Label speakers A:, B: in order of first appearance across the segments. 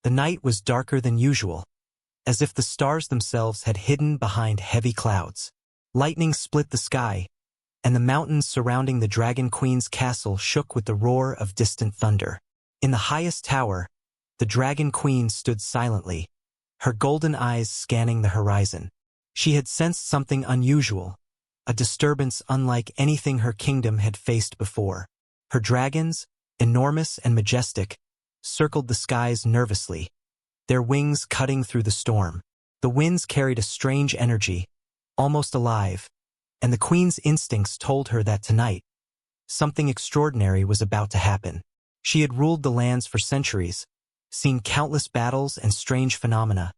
A: The night was darker than usual, as if the stars themselves had hidden behind heavy clouds. Lightning split the sky, and the mountains surrounding the Dragon Queen's castle shook with the roar of distant thunder. In the highest tower, the Dragon Queen stood silently, her golden eyes scanning the horizon. She had sensed something unusual, a disturbance unlike anything her kingdom had faced before. Her dragons, enormous and majestic, circled the skies nervously, their wings cutting through the storm. The winds carried a strange energy, almost alive, and the Queen's instincts told her that tonight, something extraordinary was about to happen. She had ruled the lands for centuries, seen countless battles and strange phenomena,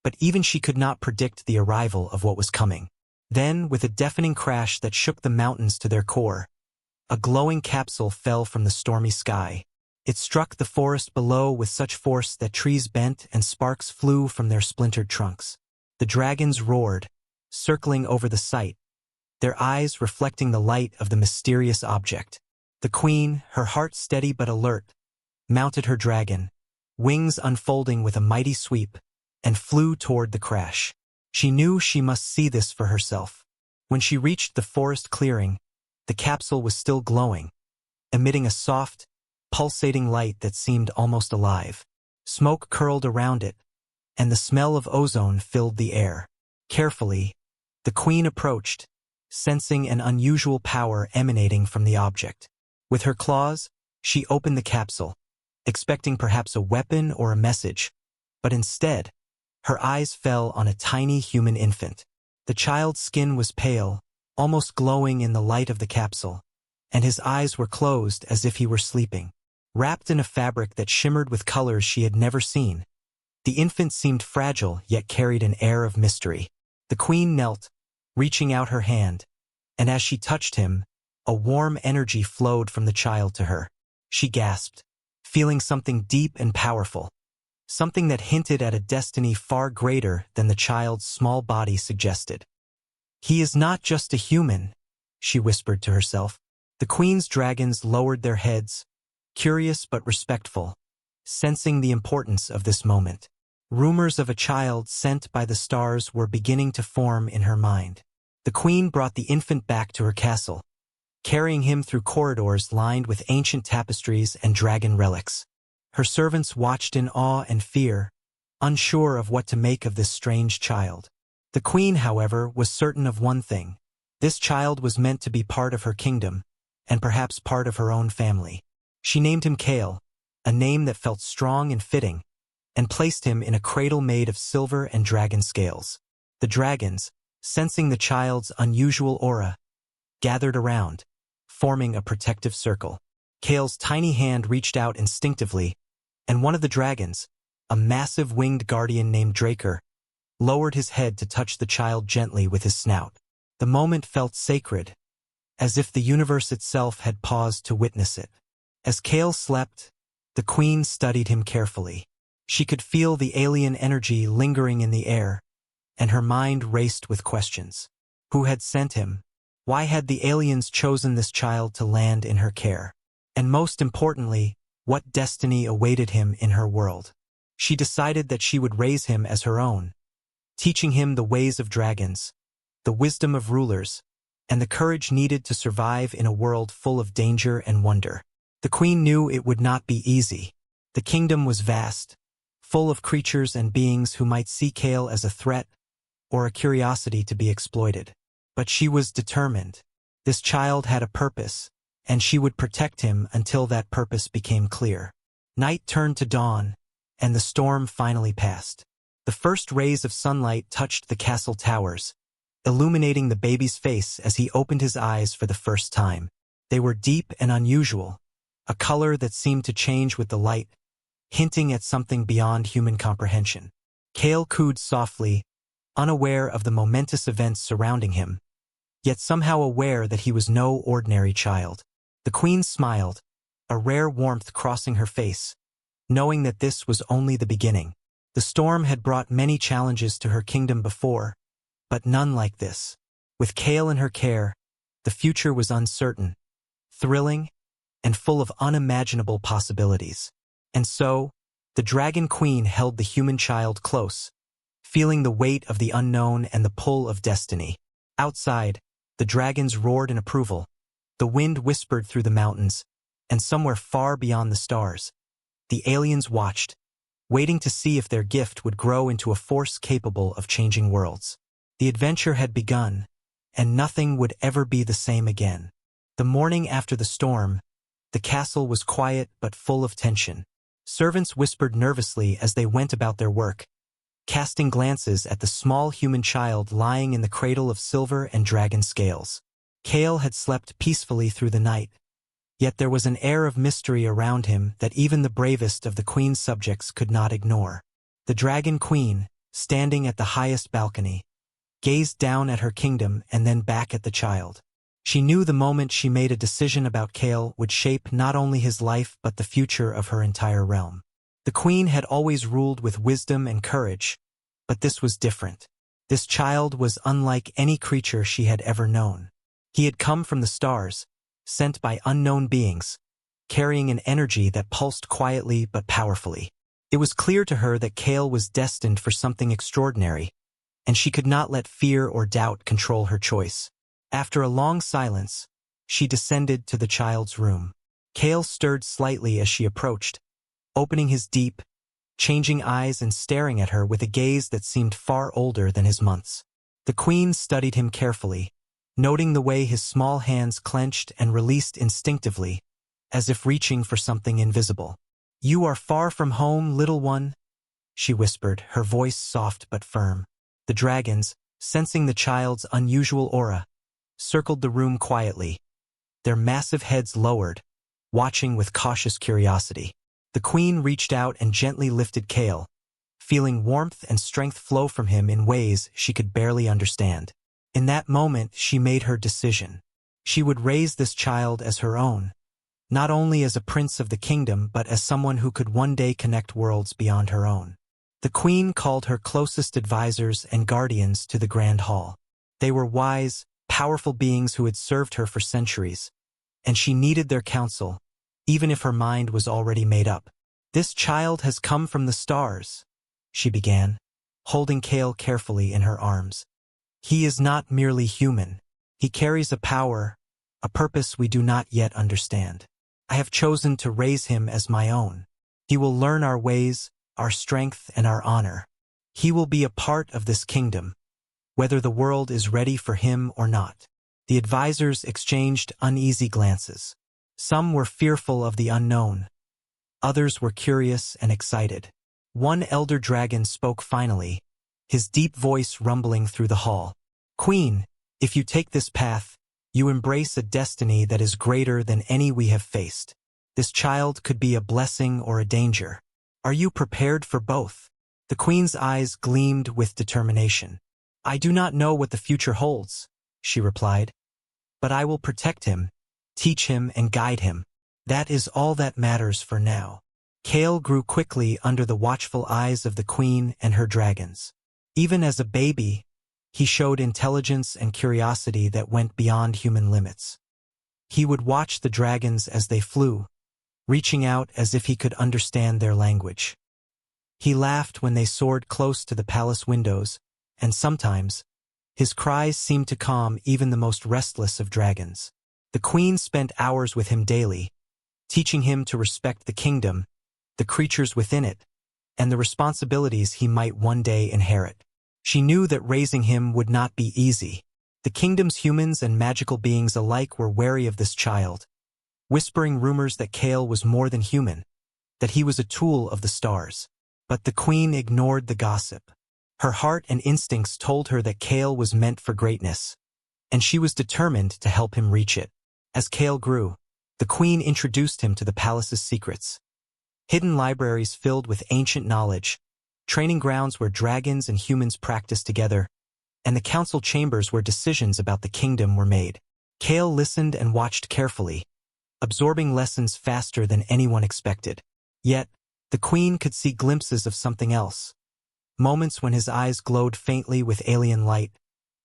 A: but even she could not predict the arrival of what was coming. Then, with a deafening crash that shook the mountains to their core, a glowing capsule fell from the stormy sky. It struck the forest below with such force that trees bent and sparks flew from their splintered trunks. The dragons roared, circling over the site, their eyes reflecting the light of the mysterious object. The Queen, her heart steady but alert, mounted her dragon, wings unfolding with a mighty sweep, and flew toward the crash. She knew she must see this for herself. When she reached the forest clearing, the capsule was still glowing, emitting a soft, pulsating light that seemed almost alive. Smoke curled around it, and the smell of ozone filled the air. Carefully, the Queen approached, sensing an unusual power emanating from the object. With her claws, she opened the capsule, expecting perhaps a weapon or a message, but instead, her eyes fell on a tiny human infant. The child's skin was pale, almost glowing in the light of the capsule, and his eyes were closed as if he were sleeping. Wrapped in a fabric that shimmered with colors she had never seen, the infant seemed fragile yet carried an air of mystery. The Queen knelt, reaching out her hand, and as she touched him, a warm energy flowed from the child to her. She gasped, feeling something deep and powerful, something that hinted at a destiny far greater than the child's small body suggested. "He is not just a human," she whispered to herself. The Queen's dragons lowered their heads, curious but respectful, sensing the importance of this moment. Rumors of a child sent by the stars were beginning to form in her mind. The Queen brought the infant back to her castle, carrying him through corridors lined with ancient tapestries and dragon relics. Her servants watched in awe and fear, unsure of what to make of this strange child. The Queen, however, was certain of one thing. This child was meant to be part of her kingdom, and perhaps part of her own family. She named him Kale, a name that felt strong and fitting, and placed him in a cradle made of silver and dragon scales. The dragons, sensing the child's unusual aura, gathered around, forming a protective circle. Kale's tiny hand reached out instinctively, and one of the dragons, a massive winged guardian named Draker, lowered his head to touch the child gently with his snout. The moment felt sacred, as if the universe itself had paused to witness it. As Kale slept, the Queen studied him carefully. She could feel the alien energy lingering in the air, and her mind raced with questions. Who had sent him? Why had the aliens chosen this child to land in her care? And most importantly, what destiny awaited him in her world? She decided that she would raise him as her own, teaching him the ways of dragons, the wisdom of rulers, and the courage needed to survive in a world full of danger and wonder. The Queen knew it would not be easy. The kingdom was vast, full of creatures and beings who might see Kale as a threat or a curiosity to be exploited. But she was determined. This child had a purpose, and she would protect him until that purpose became clear. Night turned to dawn, and the storm finally passed. The first rays of sunlight touched the castle towers, illuminating the baby's face as he opened his eyes for the first time. They were deep and unusual, a color that seemed to change with the light, hinting at something beyond human comprehension. Kale cooed softly, unaware of the momentous events surrounding him, yet somehow aware that he was no ordinary child. The Queen smiled, a rare warmth crossing her face, knowing that this was only the beginning. The storm had brought many challenges to her kingdom before, but none like this. With Kale in her care, the future was uncertain, thrilling, and full of unimaginable possibilities. And so, The Dragon Queen held the human child close, feeling the weight of the unknown and the pull of destiny. Outside, the dragons roared in approval. The wind whispered through the mountains, and somewhere far beyond the stars, the aliens watched, waiting to see if their gift would grow into a force capable of changing worlds. The adventure had begun, and nothing would ever be the same again. The morning after the storm, the castle was quiet but full of tension. Servants whispered nervously as they went about their work, casting glances at the small human child lying in the cradle of silver and dragon scales. Kale had slept peacefully through the night, yet there was an air of mystery around him that even the bravest of the queen's subjects could not ignore. The Dragon Queen, standing at the highest balcony, gazed down at her kingdom and then back at the child. She knew the moment she made a decision about Kale would shape not only his life but the future of her entire realm. The queen had always ruled with wisdom and courage, but this was different. This child was unlike any creature she had ever known. He had come from the stars, sent by unknown beings, carrying an energy that pulsed quietly but powerfully. It was clear to her that Kale was destined for something extraordinary, and she could not let fear or doubt control her choice. After a long silence, she descended to the child's room. Kale stirred slightly as she approached, opening his deep, changing eyes and staring at her with a gaze that seemed far older than his months. The queen studied him carefully, noting the way his small hands clenched and released instinctively, as if reaching for something invisible. "You are far from home, little one?" she whispered, her voice soft but firm. The dragons, sensing the child's unusual aura, circled the room quietly, their massive heads lowered, watching with cautious curiosity. The queen reached out and gently lifted Kale, feeling warmth and strength flow from him in ways she could barely understand. In that moment, she made her decision. She would raise this child as her own, not only as a prince of the kingdom but as someone who could one day connect worlds beyond her own. The queen called her closest advisors and guardians to the grand hall. They were wise, powerful beings who had served her for centuries, and she needed their counsel, even if her mind was already made up. "This child has come from the stars," she began, holding Kale carefully in her arms. "He is not merely human. He carries a power, a purpose we do not yet understand. I have chosen to raise him as my own. He will learn our ways, our strength, and our honor. He will be a part of this kingdom, whether the world is ready for him or not." The advisors exchanged uneasy glances. Some were fearful of the unknown. Others were curious and excited. One elder dragon spoke finally, his deep voice rumbling through the hall. "Queen, if you take this path, you embrace a destiny that is greater than any we have faced. This child could be a blessing or a danger. Are you prepared for both?" The queen's eyes gleamed with determination. "I do not know what the future holds," she replied, "but I will protect him, teach him, and guide him. That is all that matters for now." Kale grew quickly under the watchful eyes of the queen and her dragons. Even as a baby, he showed intelligence and curiosity that went beyond human limits. He would watch the dragons as they flew, reaching out as if he could understand their language. He laughed when they soared close to the palace windows, and sometimes, his cries seemed to calm even the most restless of dragons. The queen spent hours with him daily, teaching him to respect the kingdom, the creatures within it, and the responsibilities he might one day inherit. She knew that raising him would not be easy. The kingdom's humans and magical beings alike were wary of this child, whispering rumors that Kale was more than human, that he was a tool of the stars. But the queen ignored the gossip. Her heart and instincts told her that Kale was meant for greatness, and she was determined to help him reach it. As Kale grew, the queen introduced him to the palace's secrets. Hidden libraries filled with ancient knowledge, training grounds where dragons and humans practiced together, and the council chambers where decisions about the kingdom were made. Kale listened and watched carefully, absorbing lessons faster than anyone expected. Yet, the queen could see glimpses of something else. Moments when his eyes glowed faintly with alien light,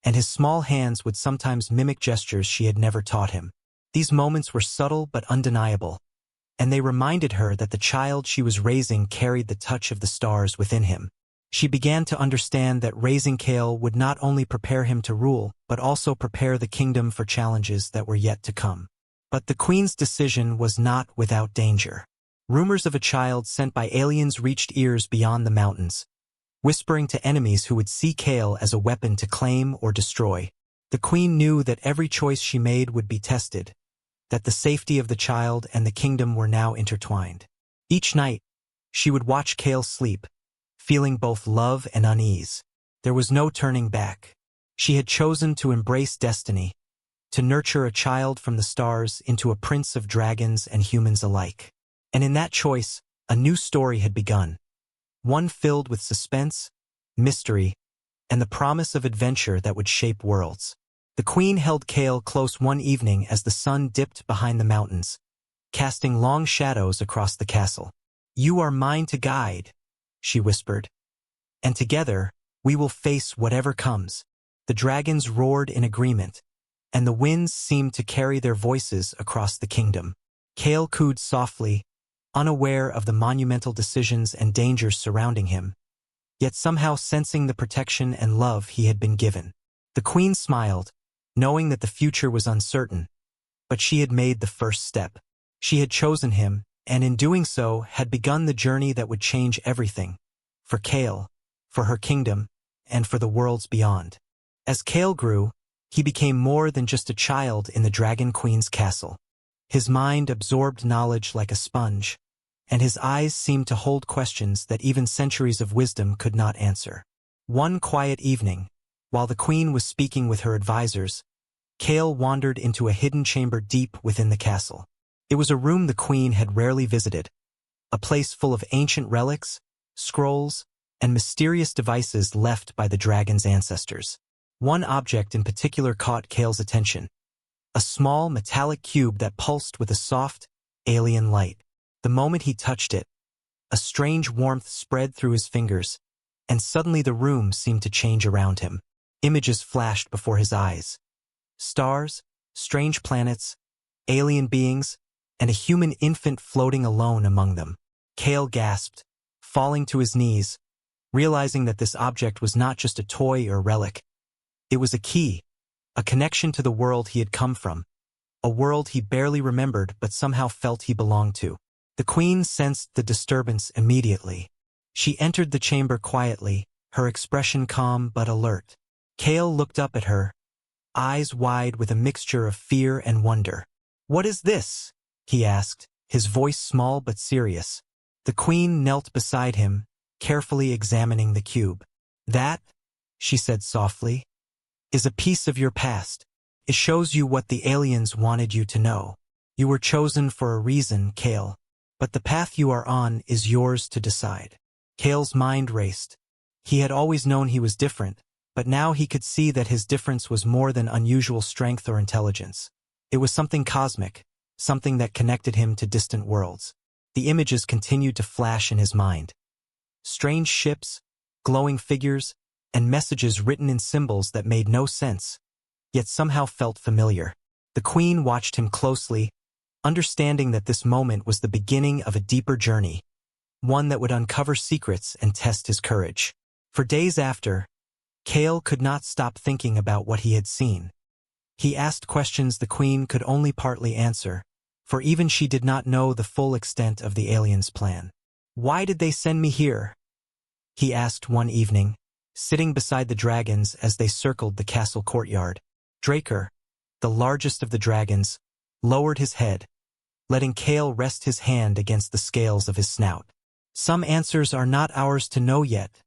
A: and his small hands would sometimes mimic gestures she had never taught him. These moments were subtle but undeniable, and they reminded her that the child she was raising carried the touch of the stars within him. She began to understand that raising Kale would not only prepare him to rule, but also prepare the kingdom for challenges that were yet to come. But the queen's decision was not without danger. Rumors of a child sent by aliens reached ears beyond the mountains, whispering to enemies who would see Kale as a weapon to claim or destroy. The queen knew that every choice she made would be tested, that the safety of the child and the kingdom were now intertwined. Each night, she would watch Kale sleep, feeling both love and unease. There was no turning back. She had chosen to embrace destiny, to nurture a child from the stars into a prince of dragons and humans alike. And in that choice, a new story had begun. One filled with suspense, mystery, and the promise of adventure that would shape worlds. The queen held Kale close one evening as the sun dipped behind the mountains, casting long shadows across the castle. "You are mine to guide," she whispered, "and together we will face whatever comes." The dragons roared in agreement, and the winds seemed to carry their voices across the kingdom. Kale cooed softly, unaware of the monumental decisions and dangers surrounding him, yet somehow sensing the protection and love he had been given. The queen smiled, knowing that the future was uncertain, but she had made the first step. She had chosen him, and in doing so had begun the journey that would change everything, for Kale, for her kingdom, and for the worlds beyond. As Kale grew, he became more than just a child in the Dragon Queen's castle. His mind absorbed knowledge like a sponge, and his eyes seemed to hold questions that even centuries of wisdom could not answer. One quiet evening, while the queen was speaking with her advisors, Kale wandered into a hidden chamber deep within the castle. It was a room the queen had rarely visited, a place full of ancient relics, scrolls, and mysterious devices left by the dragon's ancestors. One object in particular caught Kale's attention, a small metallic cube that pulsed with a soft, alien light. The moment he touched it, a strange warmth spread through his fingers, and suddenly the room seemed to change around him. Images flashed before his eyes. Stars, strange planets, alien beings, and a human infant floating alone among them. Kale gasped, falling to his knees, realizing that this object was not just a toy or relic. It was a key, a connection to the world he had come from, a world he barely remembered but somehow felt he belonged to. The queen sensed the disturbance immediately. She entered the chamber quietly, her expression calm but alert. Kale looked up at her, eyes wide with a mixture of fear and wonder. "What is this?" he asked, his voice small but serious. The queen knelt beside him, carefully examining the cube. "That," she said softly, "is a piece of your past. It shows you what the aliens wanted you to know. You were chosen for a reason, Kale. But the path you are on is yours to decide." Kale's mind raced. He had always known he was different, but now he could see that his difference was more than unusual strength or intelligence. It was something cosmic, something that connected him to distant worlds. The images continued to flash in his mind. Strange ships, glowing figures, and messages written in symbols that made no sense, yet somehow felt familiar. The queen watched him closely, understanding that this moment was the beginning of a deeper journey, one that would uncover secrets and test his courage. For days after, Kale could not stop thinking about what he had seen. He asked questions the queen could only partly answer, for even she did not know the full extent of the aliens' plan. "Why did they send me here?" he asked one evening, sitting beside the dragons as they circled the castle courtyard. Draker, the largest of the dragons, lowered his head, letting Kale rest his hand against the scales of his snout. "Some answers are not ours to know yet,"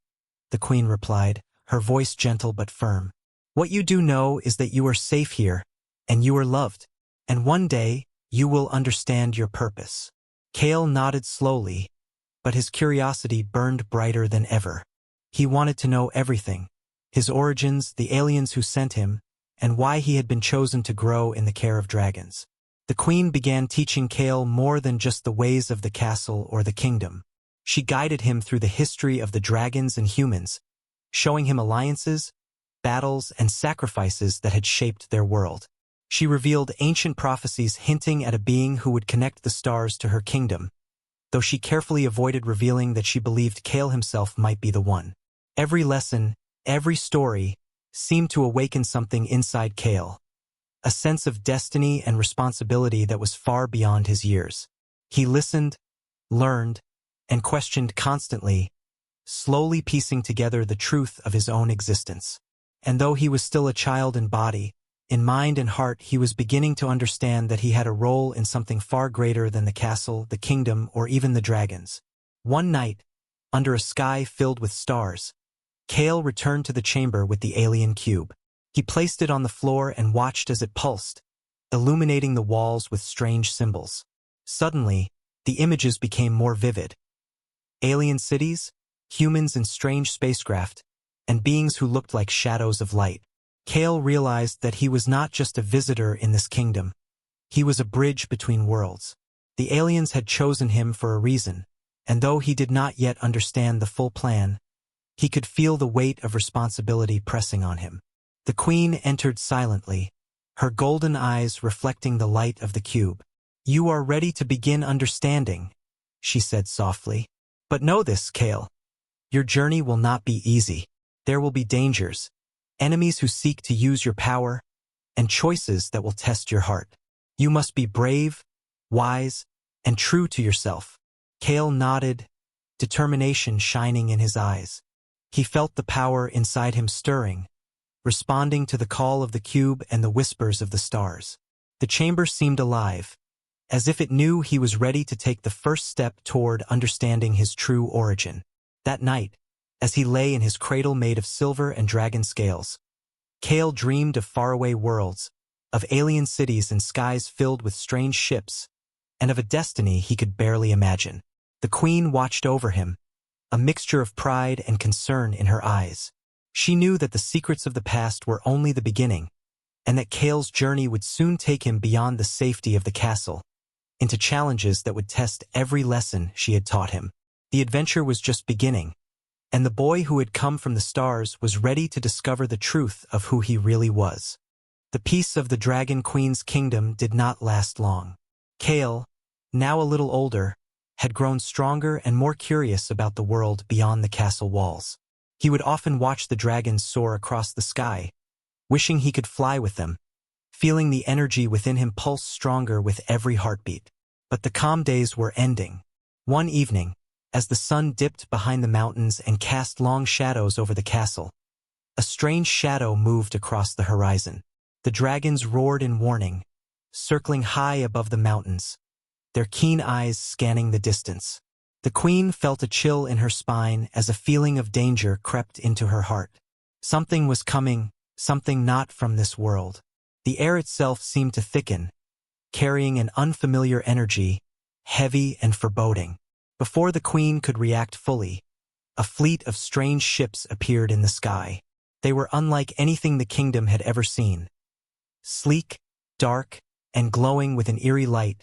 A: the queen replied, her voice gentle but firm. "What you do know is that you are safe here, and you are loved, and one day you will understand your purpose." Kale nodded slowly, but his curiosity burned brighter than ever. He wanted to know everything: his origins, the aliens who sent him, and why he had been chosen to grow in the care of dragons. The queen began teaching Kale more than just the ways of the castle or the kingdom. She guided him through the history of the dragons and humans, showing him alliances, battles, and sacrifices that had shaped their world. She revealed ancient prophecies hinting at a being who would connect the stars to her kingdom, though she carefully avoided revealing that she believed Kale himself might be the one. Every lesson, every story, seemed to awaken something inside Kale, a sense of destiny and responsibility that was far beyond his years. He listened, learned, and questioned constantly, slowly piecing together the truth of his own existence. And though he was still a child in body, in mind and heart he was beginning to understand that he had a role in something far greater than the castle, the kingdom, or even the dragons. One night, under a sky filled with stars, Kale returned to the chamber with the alien cube. He placed it on the floor and watched as it pulsed, illuminating the walls with strange symbols. Suddenly, the images became more vivid. Alien cities, humans in strange spacecraft, and beings who looked like shadows of light. Kale realized that he was not just a visitor in this kingdom. He was a bridge between worlds. The aliens had chosen him for a reason, and though he did not yet understand the full plan, he could feel the weight of responsibility pressing on him. The queen entered silently, her golden eyes reflecting the light of the cube. "You are ready to begin understanding," she said softly. "But know this, Kale. Your journey will not be easy. There will be dangers, enemies who seek to use your power, and choices that will test your heart. You must be brave, wise, and true to yourself." Kale nodded, determination shining in his eyes. He felt the power inside him stirring, responding to the call of the cube and the whispers of the stars. The chamber seemed alive, as if it knew he was ready to take the first step toward understanding his true origin. That night, as he lay in his cradle made of silver and dragon scales, Kale dreamed of faraway worlds, of alien cities and skies filled with strange ships, and of a destiny he could barely imagine. The queen watched over him, a mixture of pride and concern in her eyes. She knew that the secrets of the past were only the beginning, and that Kale's journey would soon take him beyond the safety of the castle, into challenges that would test every lesson she had taught him. The adventure was just beginning, and the boy who had come from the stars was ready to discover the truth of who he really was. The peace of the Dragon Queen's kingdom did not last long. Kale, now a little older, had grown stronger and more curious about the world beyond the castle walls. He would often watch the dragons soar across the sky, wishing he could fly with them, feeling the energy within him pulse stronger with every heartbeat. But the calm days were ending. One evening, as the sun dipped behind the mountains and cast long shadows over the castle, a strange shadow moved across the horizon. The dragons roared in warning, circling high above the mountains, their keen eyes scanning the distance. The queen felt a chill in her spine as a feeling of danger crept into her heart. Something was coming, something not from this world. The air itself seemed to thicken, carrying an unfamiliar energy, heavy and foreboding. Before the queen could react fully, a fleet of strange ships appeared in the sky. They were unlike anything the kingdom had ever seen. Sleek, dark, and glowing with an eerie light,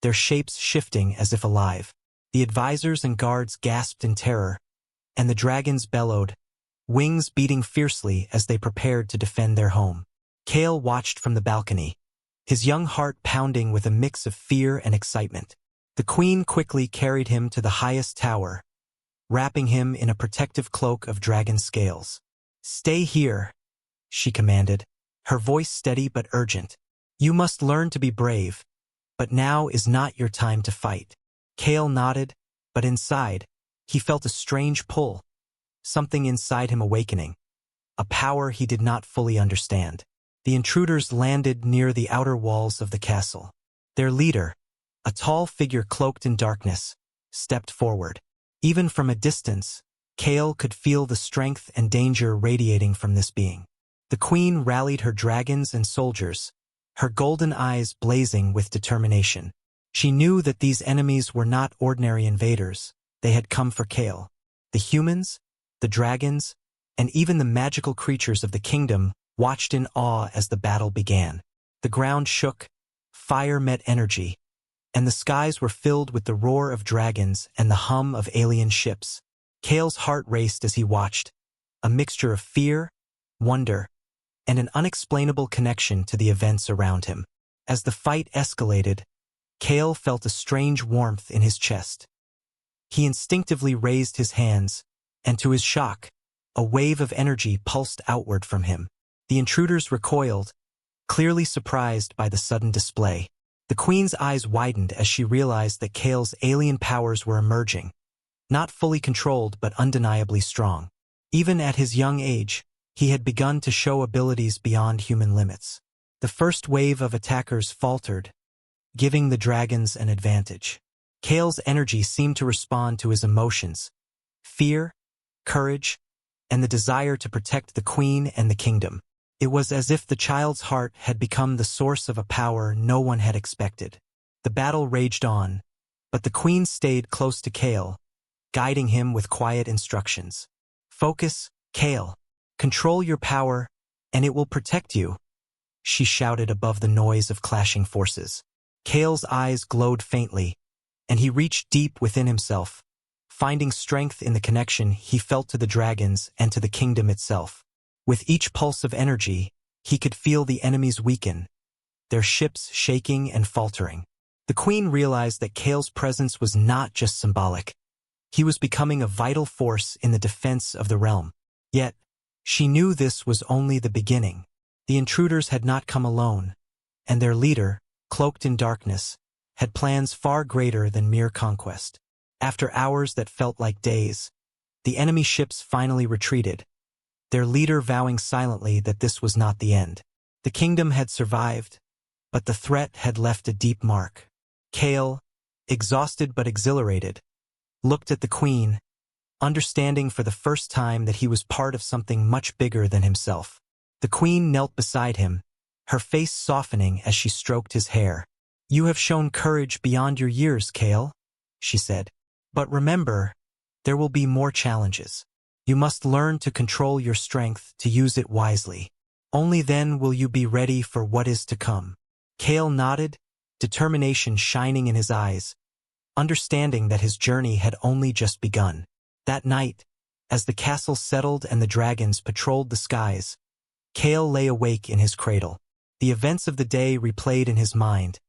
A: their shapes shifting as if alive. The advisors and guards gasped in terror, and the dragons bellowed, wings beating fiercely as they prepared to defend their home. Kale watched from the balcony, his young heart pounding with a mix of fear and excitement. The queen quickly carried him to the highest tower, wrapping him in a protective cloak of dragon scales. "Stay here," she commanded, her voice steady but urgent. "You must learn to be brave, but now is not your time to fight." Kale nodded, but inside, he felt a strange pull, something inside him awakening, a power he did not fully understand. The intruders landed near the outer walls of the castle. Their leader, a tall figure cloaked in darkness, stepped forward. Even from a distance, Kale could feel the strength and danger radiating from this being. The queen rallied her dragons and soldiers, her golden eyes blazing with determination. She knew that these enemies were not ordinary invaders. They had come for Kale. The humans, the dragons, and even the magical creatures of the kingdom watched in awe as the battle began. The ground shook, fire met energy, and the skies were filled with the roar of dragons and the hum of alien ships. Kale's heart raced as he watched, a mixture of fear, wonder, and an unexplainable connection to the events around him. As the fight escalated, Kale felt a strange warmth in his chest. He instinctively raised his hands, and to his shock, a wave of energy pulsed outward from him. The intruders recoiled, clearly surprised by the sudden display. The Queen's eyes widened as she realized that Kale's alien powers were emerging, not fully controlled but undeniably strong. Even at his young age, he had begun to show abilities beyond human limits. The first wave of attackers faltered, giving the dragons an advantage. Kale's energy seemed to respond to his emotions: fear, courage, and the desire to protect the Queen and the kingdom. It was as if the child's heart had become the source of a power no one had expected. The battle raged on, but the Queen stayed close to Kale, guiding him with quiet instructions. "Focus, Kale. Control your power, and it will protect you," she shouted above the noise of clashing forces. Kale's eyes glowed faintly, and he reached deep within himself, finding strength in the connection he felt to the dragons and to the kingdom itself. With each pulse of energy, he could feel the enemies weaken, their ships shaking and faltering. The Queen realized that Kale's presence was not just symbolic. He was becoming a vital force in the defense of the realm. Yet, she knew this was only the beginning. The intruders had not come alone, and their leader, cloaked in darkness, had plans far greater than mere conquest. After hours that felt like days, the enemy ships finally retreated, their leader vowing silently that this was not the end. The kingdom had survived, but the threat had left a deep mark. Kale, exhausted but exhilarated, looked at the Queen, understanding for the first time that he was part of something much bigger than himself. The Queen knelt beside him, her face softening as she stroked his hair. "You have shown courage beyond your years, Kale," she said. "But remember, there will be more challenges. You must learn to control your strength, to use it wisely. Only then will you be ready for what is to come." Kale nodded, determination shining in his eyes, understanding that his journey had only just begun. That night, as the castle settled and the dragons patrolled the skies, Kale lay awake in his cradle. The events of the day replayed in his mind,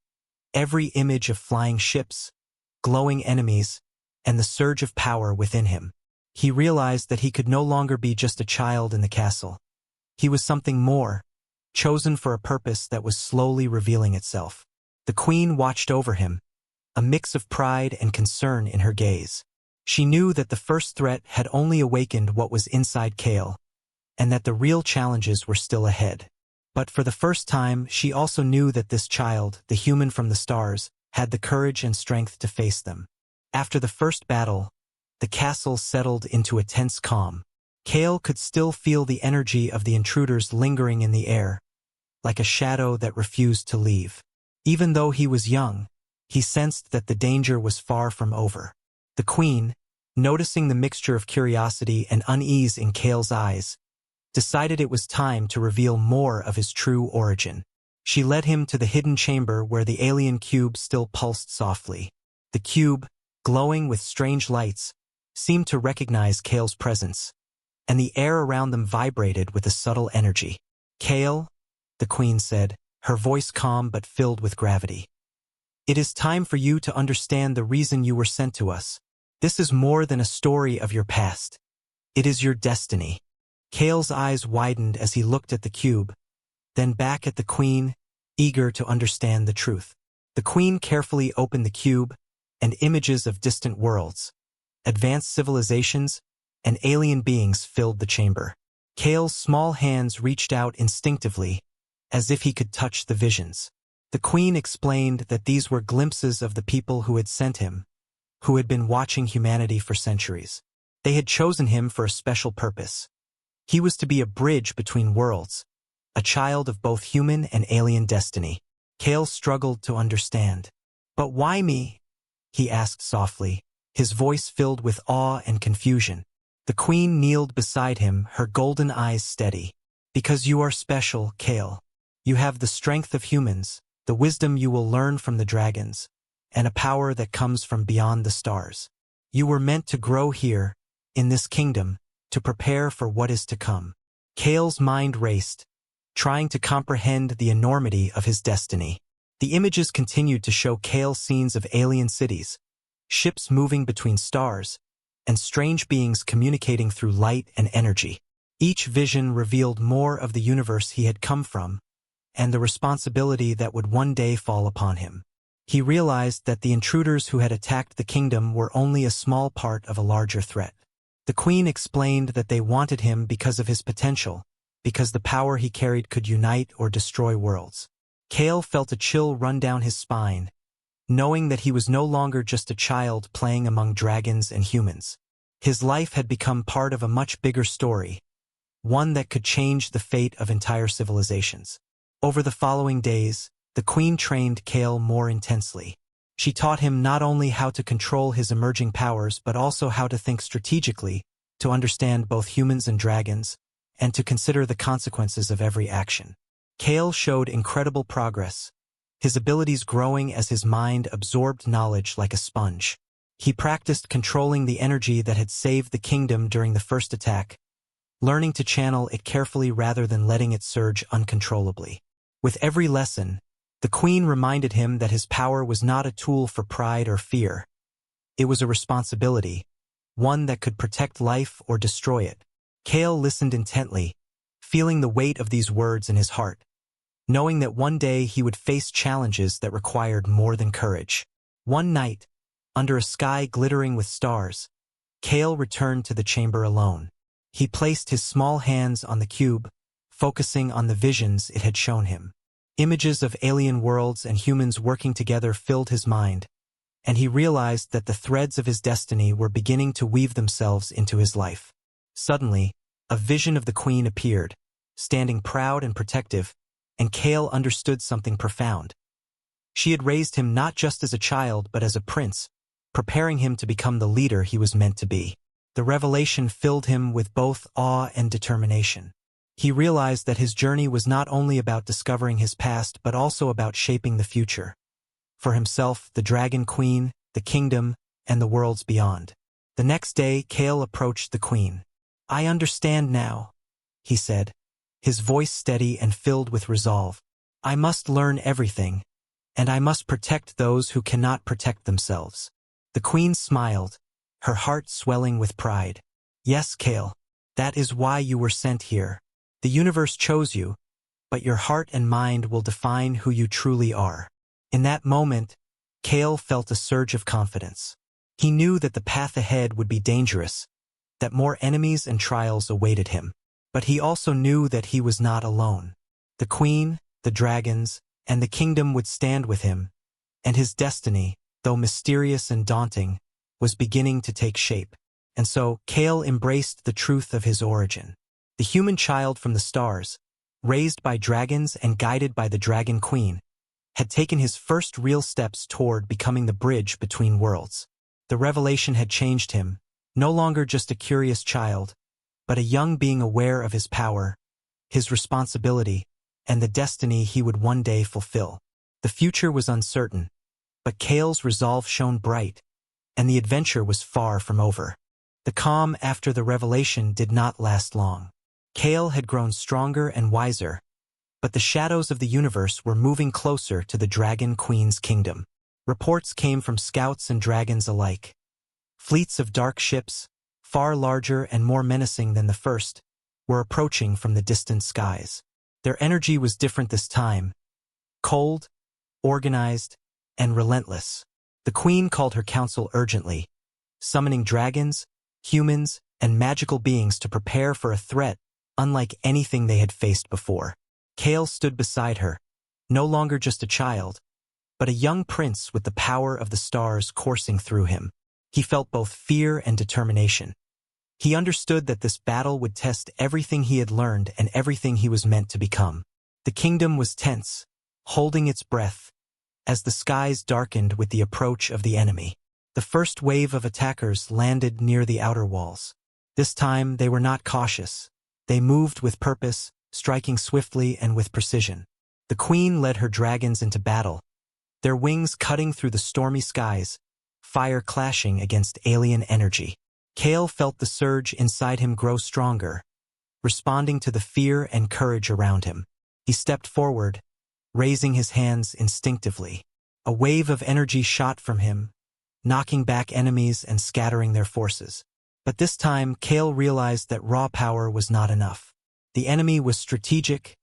A: every image of flying ships, glowing enemies, and the surge of power within him. He realized that he could no longer be just a child in the castle. He was something more, chosen for a purpose that was slowly revealing itself. The Queen watched over him, a mix of pride and concern in her gaze. She knew that the first threat had only awakened what was inside Kale, and that the real challenges were still ahead. But for the first time, she also knew that this child, the human from the stars, had the courage and strength to face them. After the first battle, the castle settled into a tense calm. Kale could still feel the energy of the intruders lingering in the air, like a shadow that refused to leave. Even though he was young, he sensed that the danger was far from over. The Queen, noticing the mixture of curiosity and unease in Kale's eyes, decided it was time to reveal more of his true origin. She led him to the hidden chamber where the alien cube still pulsed softly. The cube, glowing with strange lights, seemed to recognize Kale's presence, and the air around them vibrated with a subtle energy. "Kale," the Queen said, her voice calm but filled with gravity. "It is time for you to understand the reason you were sent to us. This is more than a story of your past. It is your destiny." Kale's eyes widened as he looked at the cube, then back at the Queen, eager to understand the truth. The Queen carefully opened the cube, and images of distant worlds, advanced civilizations, and alien beings filled the chamber. Kale's small hands reached out instinctively, as if he could touch the visions. The Queen explained that these were glimpses of the people who had sent him, who had been watching humanity for centuries. They had chosen him for a special purpose. He was to be a bridge between worlds, a child of both human and alien destiny. Kale struggled to understand. "But why me?" he asked softly, his voice filled with awe and confusion. The Queen kneeled beside him, her golden eyes steady. "Because you are special, Kale. You have the strength of humans, the wisdom you will learn from the dragons, and a power that comes from beyond the stars. You were meant to grow here, in this kingdom, to prepare for what is to come." Kale's mind raced, trying to comprehend the enormity of his destiny. The images continued to show Kale scenes of alien cities, ships moving between stars, and strange beings communicating through light and energy. Each vision revealed more of the universe he had come from, and the responsibility that would one day fall upon him. He realized that the intruders who had attacked the kingdom were only a small part of a larger threat. The queen explained that they wanted him because of his potential, because the power he carried could unite or destroy worlds. Kale felt a chill run down his spine, knowing that he was no longer just a child playing among dragons and humans. His life had become part of a much bigger story, one that could change the fate of entire civilizations. Over the following days, the queen trained Kale more intensely. She taught him not only how to control his emerging powers but also how to think strategically, to understand both humans and dragons, and to consider the consequences of every action. Kale showed incredible progress, his abilities growing as his mind absorbed knowledge like a sponge. He practiced controlling the energy that had saved the kingdom during the first attack, learning to channel it carefully rather than letting it surge uncontrollably. With every lesson, the queen reminded him that his power was not a tool for pride or fear. It was a responsibility, one that could protect life or destroy it. Kale listened intently, feeling the weight of these words in his heart, knowing that one day he would face challenges that required more than courage. One night, under a sky glittering with stars, Kale returned to the chamber alone. He placed his small hands on the cube, focusing on the visions it had shown him. Images of alien worlds and humans working together filled his mind, and he realized that the threads of his destiny were beginning to weave themselves into his life. Suddenly, a vision of the queen appeared, standing proud and protective, and Kale understood something profound. She had raised him not just as a child but as a prince, preparing him to become the leader he was meant to be. The revelation filled him with both awe and determination. He realized that his journey was not only about discovering his past but also about shaping the future. For himself, the Dragon Queen, the kingdom, and the worlds beyond. The next day, Kale approached the queen. "I understand now," he said, his voice steady and filled with resolve. "I must learn everything, and I must protect those who cannot protect themselves." The queen smiled, her heart swelling with pride. "Yes, Kale, that is why you were sent here. The universe chose you, but your heart and mind will define who you truly are." In that moment, Kale felt a surge of confidence. He knew that the path ahead would be dangerous, that more enemies and trials awaited him. But he also knew that he was not alone. The queen, the dragons, and the kingdom would stand with him, and his destiny, though mysterious and daunting, was beginning to take shape. And so, Kale embraced the truth of his origin. The human child from the stars, raised by dragons and guided by the Dragon Queen, had taken his first real steps toward becoming the bridge between worlds. The revelation had changed him, no longer just a curious child, but a young being aware of his power, his responsibility, and the destiny he would one day fulfill. The future was uncertain, but Kale's resolve shone bright, and the adventure was far from over. The calm after the revelation did not last long. Kale had grown stronger and wiser, but the shadows of the universe were moving closer to the Dragon Queen's kingdom. Reports came from scouts and dragons alike. Fleets of dark ships, far larger and more menacing than the first, were approaching from the distant skies. Their energy was different this time, cold, organized, and relentless. The queen called her council urgently, summoning dragons, humans, and magical beings to prepare for a threat unlike anything they had faced before. Kale stood beside her, no longer just a child, but a young prince with the power of the stars coursing through him. He felt both fear and determination. He understood that this battle would test everything he had learned and everything he was meant to become. The kingdom was tense, holding its breath, as the skies darkened with the approach of the enemy. The first wave of attackers landed near the outer walls. This time they were not cautious. They moved with purpose, striking swiftly and with precision. The queen led her dragons into battle, their wings cutting through the stormy skies, fire clashing against alien energy. Kale felt the surge inside him grow stronger, responding to the fear and courage around him. He stepped forward, raising his hands instinctively. A wave of energy shot from him, knocking back enemies and scattering their forces. But this time, Kale realized that raw power was not enough. The enemy was strategic,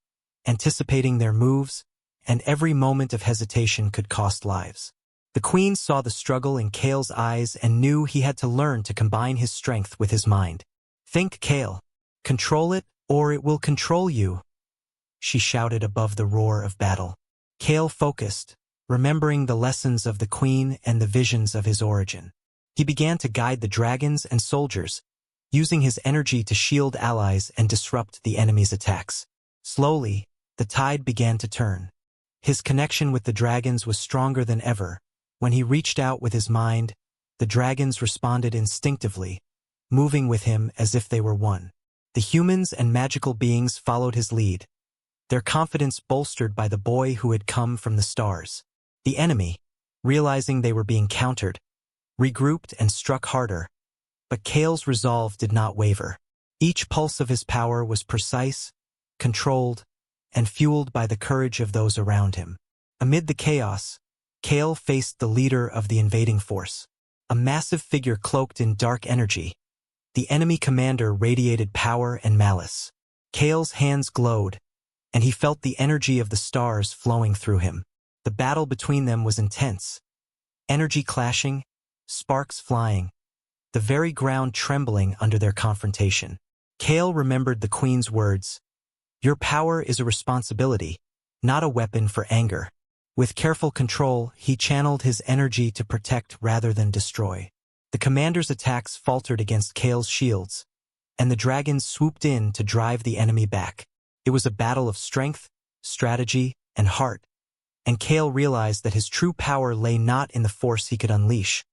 A: anticipating their moves, and every moment of hesitation could cost lives. The queen saw the struggle in Kale's eyes and knew he had to learn to combine his strength with his mind. "Think, Kale. Control it, or it will control you," she shouted above the roar of battle. Kale focused, remembering the lessons of the queen and the visions of his origin. He began to guide the dragons and soldiers, using his energy to shield allies and disrupt the enemy's attacks. Slowly, the tide began to turn. His connection with the dragons was stronger than ever. When he reached out with his mind, the dragons responded instinctively, moving with him as if they were one. The humans and magical beings followed his lead, their confidence bolstered by the boy who had come from the stars. The enemy, realizing they were being countered, regrouped and struck harder, but Kale's resolve did not waver. Each pulse of his power was precise, controlled, and fueled by the courage of those around him. Amid the chaos, Kale faced the leader of the invading force, a massive figure cloaked in dark energy. The enemy commander radiated power and malice. Kale's hands glowed, and he felt the energy of the stars flowing through him. The battle between them was intense. Energy clashing, sparks flying, the very ground trembling under their confrontation. Kale remembered the queen's words, "Your power is a responsibility, not a weapon for anger." With careful control, he channeled his energy to protect rather than destroy. The commander's attacks faltered against Kale's shields, and the dragons swooped in to drive the enemy back. It was a battle of strength, strategy, and heart, and Kale realized that his true power lay not in the force he could unleash,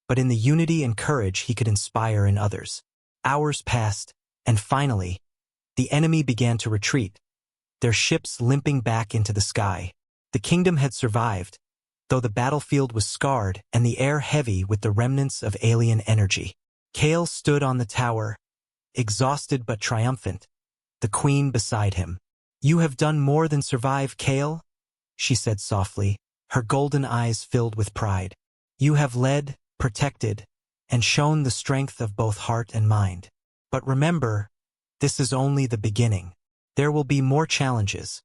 A: but in the unity and courage he could inspire in others. Hours passed, and finally, the enemy began to retreat, their ships limping back into the sky. The kingdom had survived, though the battlefield was scarred and the air heavy with the remnants of alien energy. Kale stood on the tower, exhausted but triumphant, the queen beside him. "You have done more than survive, Kale," she said softly, her golden eyes filled with pride. "You have led, protected, and shown the strength of both heart and mind. But remember, this is only the beginning. There will be more challenges,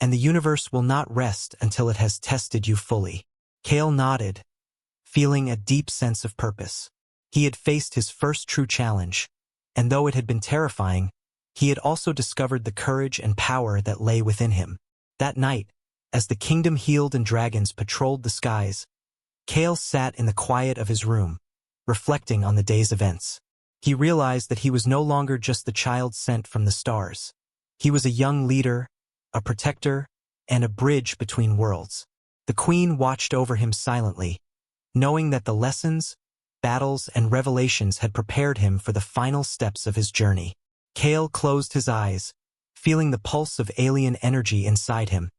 A: and the universe will not rest until it has tested you fully." Kale nodded, feeling a deep sense of purpose. He had faced his first true challenge, and though it had been terrifying, he had also discovered the courage and power that lay within him. That night, as the kingdom healed and dragons patrolled the skies, Kale sat in the quiet of his room, reflecting on the day's events. He realized that he was no longer just the child sent from the stars. He was a young leader, a protector, and a bridge between worlds. The queen watched over him silently, knowing that the lessons, battles, and revelations had prepared him for the final steps of his journey. Kale closed his eyes, feeling the pulse of alien energy inside him,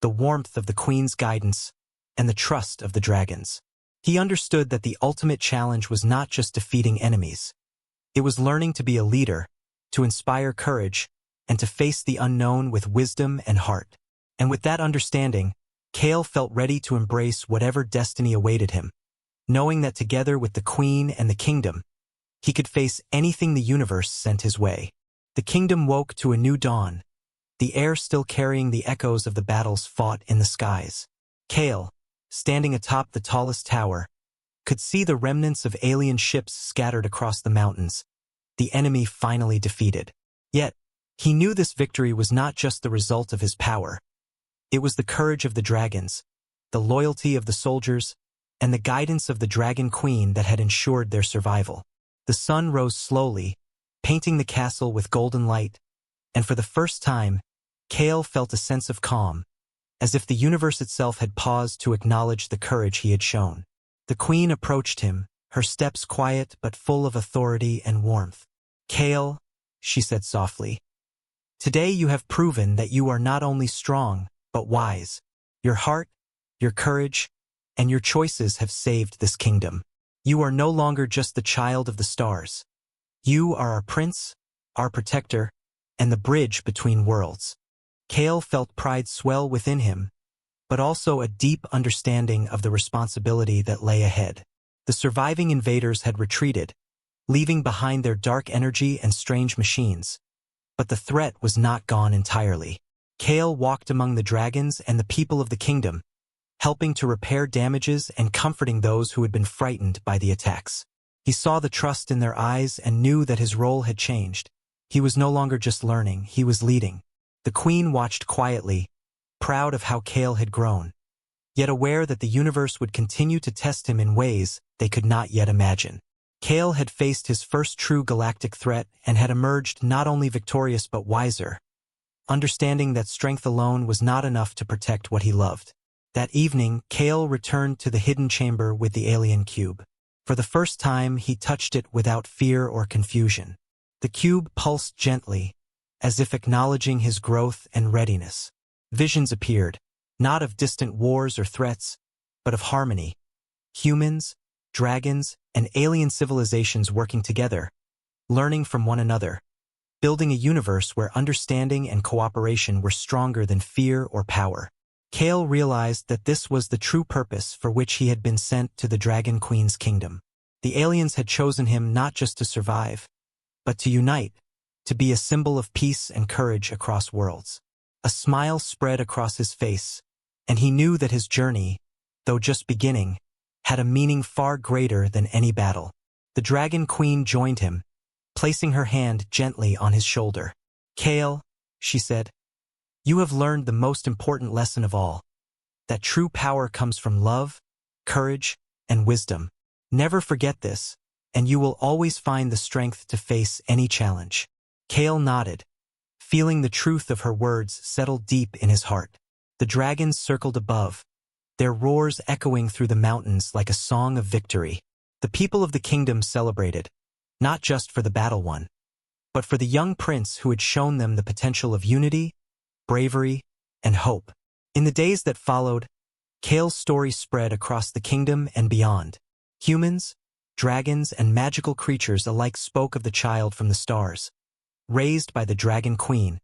A: the warmth of the queen's guidance, and the trust of the dragons. He understood that the ultimate challenge was not just defeating enemies. It was learning to be a leader, to inspire courage, and to face the unknown with wisdom and heart. And with that understanding, Kale felt ready to embrace whatever destiny awaited him, knowing that together with the queen and the kingdom, he could face anything the universe sent his way. The kingdom woke to a new dawn, the air still carrying the echoes of the battles fought in the skies. Kale, standing atop the tallest tower, could see the remnants of alien ships scattered across the mountains, the enemy finally defeated. Yet, he knew this victory was not just the result of his power. It was the courage of the dragons, the loyalty of the soldiers, and the guidance of the Dragon Queen that had ensured their survival. The sun rose slowly, painting the castle with golden light, and for the first time, Kale felt a sense of calm, as if the universe itself had paused to acknowledge the courage he had shown. The queen approached him, her steps quiet but full of authority and warmth. "Kale," she said softly, "today you have proven that you are not only strong, but wise. Your heart, your courage, and your choices have saved this kingdom. You are no longer just the child of the stars. You are our prince, our protector, and the bridge between worlds." Kale felt pride swell within him, but also a deep understanding of the responsibility that lay ahead. The surviving invaders had retreated, leaving behind their dark energy and strange machines. But the threat was not gone entirely. Kale walked among the dragons and the people of the kingdom, helping to repair damages and comforting those who had been frightened by the attacks. He saw the trust in their eyes and knew that his role had changed. He was no longer just learning, he was leading. The queen watched quietly, proud of how Kale had grown, yet aware that the universe would continue to test him in ways they could not yet imagine. Kale had faced his first true galactic threat and had emerged not only victorious but wiser, understanding that strength alone was not enough to protect what he loved. That evening, Kale returned to the hidden chamber with the alien cube. For the first time, he touched it without fear or confusion. The cube pulsed gently, as if acknowledging his growth and readiness. Visions appeared, not of distant wars or threats, but of harmony. Humans, dragons, and alien civilizations working together, learning from one another, building a universe where understanding and cooperation were stronger than fear or power. Kale realized that this was the true purpose for which he had been sent to the Dragon Queen's kingdom. The aliens had chosen him not just to survive, but to unite, to be a symbol of peace and courage across worlds. A smile spread across his face, and he knew that his journey, though just beginning, had a meaning far greater than any battle. The Dragon Queen joined him, placing her hand gently on his shoulder. "Kale," she said, "you have learned the most important lesson of all, that true power comes from love, courage, and wisdom. Never forget this, and you will always find the strength to face any challenge." Kale nodded, feeling the truth of her words settle deep in his heart. The dragons circled above, their roars echoing through the mountains like a song of victory. The people of the kingdom celebrated, not just for the battle won, but for the young prince who had shown them the potential of unity, bravery, and hope. In the days that followed, Kale's story spread across the kingdom and beyond. Humans, dragons, and magical creatures alike spoke of the child from the stars, raised by the Dragon Queen,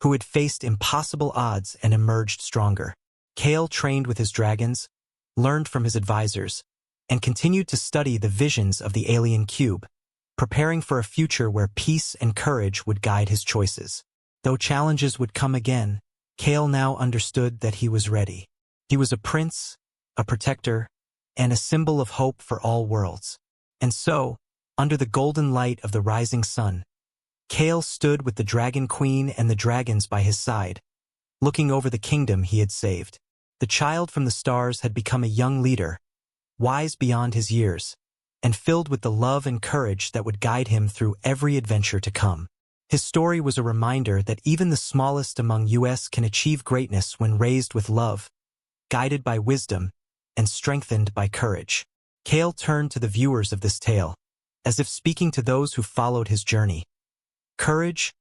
A: who had faced impossible odds and emerged stronger. Kale trained with his dragons, learned from his advisors, and continued to study the visions of the alien cube, preparing for a future where peace and courage would guide his choices. Though challenges would come again, Kale now understood that he was ready. He was a prince, a protector, and a symbol of hope for all worlds. And so, under the golden light of the rising sun, Kale stood with the Dragon Queen and the dragons by his side, looking over the kingdom he had saved. The child from the stars had become a young leader, wise beyond his years, and filled with the love and courage that would guide him through every adventure to come. His story was a reminder that even the smallest among us can achieve greatness when raised with love, guided by wisdom, and strengthened by courage. Kale turned to the viewers of this tale, as if speaking to those who followed his journey. Courage,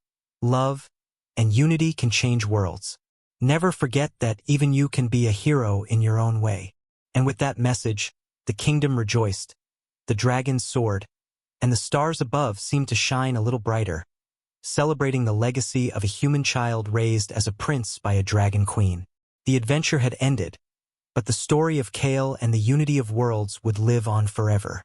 A: love, and unity can change worlds. Never forget that even you can be a hero in your own way. And with that message, the kingdom rejoiced. The dragons soared, and the stars above seemed to shine a little brighter, celebrating the legacy of a human child raised as a prince by a dragon queen. The adventure had ended, but the story of Kale and the unity of worlds would live on forever.